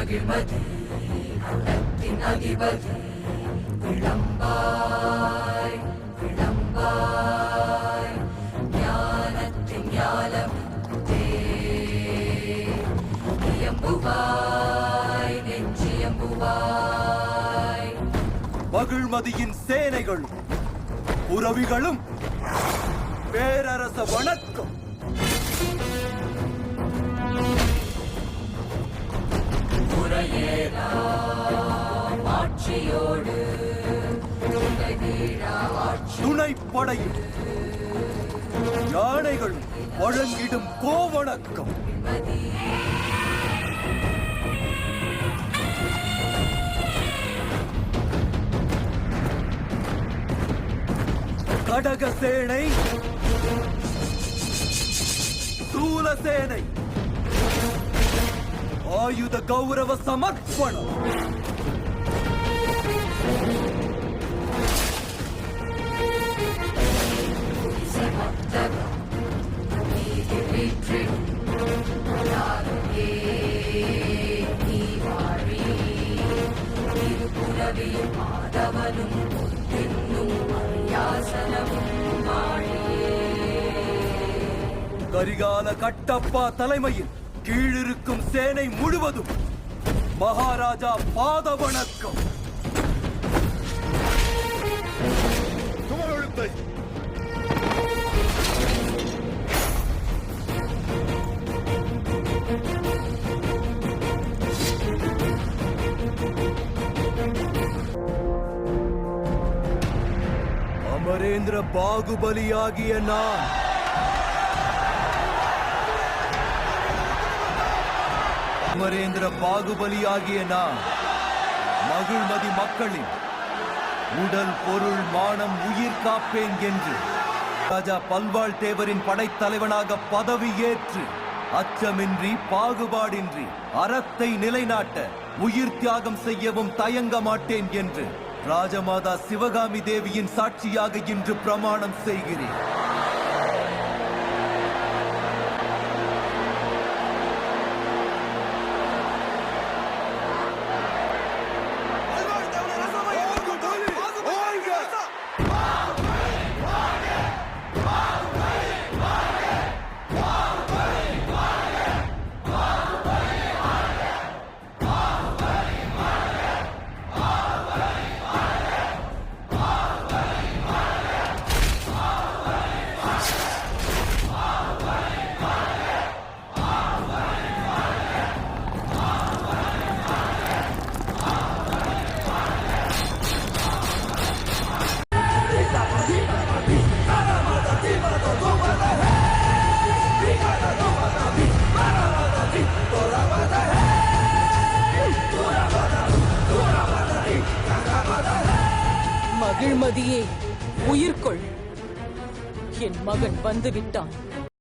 மகிழ்மதி அண்டத்தின் அதிபதி விளம்பாய் விளம்பாய் ஞானத்தின் ஞாலமுத்தே இயம்புவாய் நெஞ்சியம்புவாய். மகிழ்மதியின் சேனைகள் உறவிகளும் பேரரச வணக்கம். ஆட்சியோடு துணைப்படையும் யானைகளும் வழங்கிடும் கோவணக்கம். கடகசேனை சூலசேனை ஆயுத கௌரவ சமர்ப்பணம். கரிகால கட்டப்பா தலைமையில் கீழிருக்கும் சேனை முழுவதும் மகாராஜா பாத வணக்கம். அமரேந்திர பாகுபலியாகிய நான் அமரேந்திர பாகுபலியாகிய நான் மகிழ்மதி மக்களின் உடல் பொருள் மானம் உயிர் காப்பேன் என்று ராஜா பல்வாழ் தேவரின் படைத்தலைவனாக பதவி ஏற்று அச்சமின்றி பாகுபாடின்றி அறத்தை நிலைநாட்ட உயிர் தியாகம் செய்யவும் தயங்க மாட்டேன் என்று ராஜமாதா சிவகாமி தேவியின் சாட்சியாக இன்று பிரமாணம் செய்கிறேன். மகிழ்மதியே, உயிர்கொள். என் மகன் வந்துவிட்டான்.